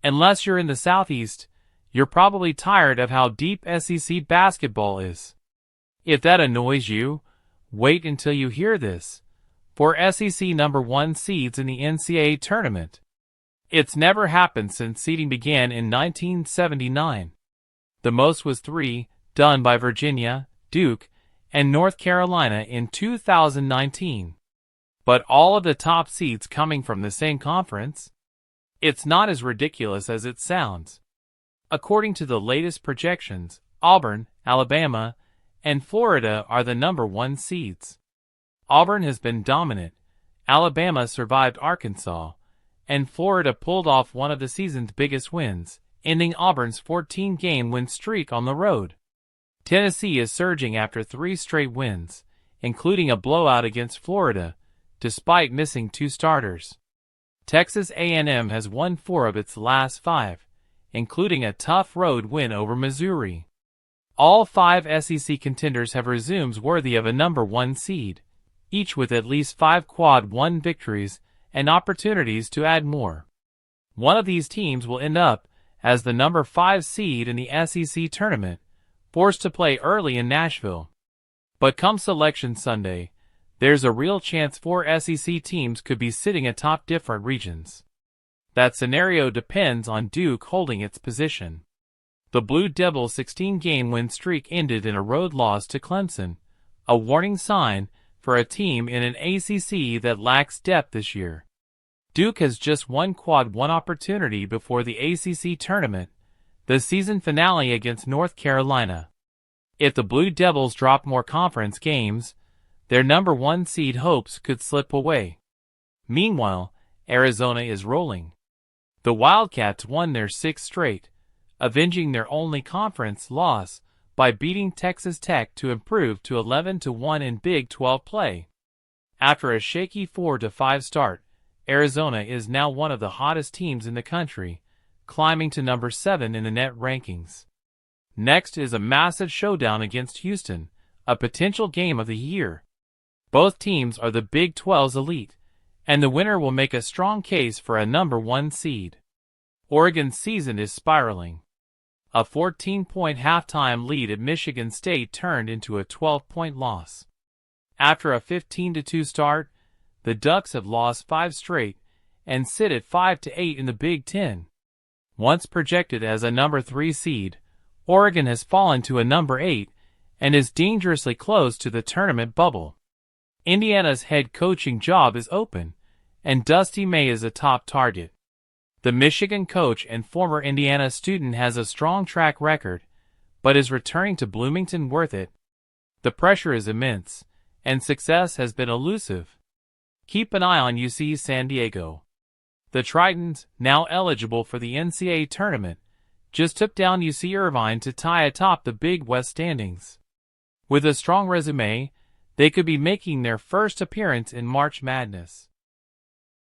Unless you're in the Southeast, you're probably tired of how deep SEC basketball is. If that annoys you, wait until you hear this. For SEC number 1 seeds in the NCAA Tournament. It's never happened since seeding began in 1979. The most was 3, done by Virginia, Duke, and North Carolina in 2019. But all of the top seeds coming from the same conference? It's not as ridiculous as it sounds. According to the latest projections, Auburn, Alabama, and Florida are the number 1 seeds. Auburn has been dominant, Alabama survived Arkansas, and Florida pulled off one of the season's biggest wins, ending Auburn's 14-game win streak on the road. Tennessee is surging after 3 straight wins, including a blowout against Florida, despite missing 2 starters. Texas A&M has won 4 of its last 5, including a tough road win over Missouri. All 5 SEC contenders have resumes worthy of a number 1 seed, each with at least 5 quad 1 victories and opportunities to add more. One of these teams will end up as the number 5 seed in the SEC tournament, forced to play early in Nashville. But come Selection Sunday, there's a real chance 4 SEC teams could be sitting atop different regions. That scenario depends on Duke holding its position. The Blue Devils' 16-game win streak ended in a road loss to Clemson, a warning sign for a team in an ACC that lacks depth this year. Duke has just one quad 1 opportunity before the ACC tournament, the season finale against North Carolina. If the Blue Devils drop more conference games, their number 1 seed hopes could slip away. Meanwhile, Arizona is rolling. The Wildcats won their 6th straight, avenging their only conference loss by beating Texas Tech to improve to 11-1 in Big 12 play. After a shaky 4-5 start, Arizona is now one of the hottest teams in the country, climbing to number 7 in the net rankings. Next is a massive showdown against Houston, a potential game of the year. Both teams are the Big 12's elite, and the winner will make a strong case for a number 1 seed. Oregon's season is spiraling. A 14-point halftime lead at Michigan State turned into a 12-point loss. After a 15-2 start, the Ducks have lost 5 straight and sit at 5-8 in the Big Ten. Once projected as a number 3 seed, Oregon has fallen to a number 8 and is dangerously close to the tournament bubble. Indiana's head coaching job is open, and Dusty May is a top target. The Michigan coach and former Indiana student has a strong track record, but is returning to Bloomington worth it? The pressure is immense, and success has been elusive. Keep an eye on UC San Diego. The Tritons, now eligible for the NCAA Tournament, just took down UC Irvine to tie atop the Big West standings. With a strong resume, they could be making their first appearance in March Madness.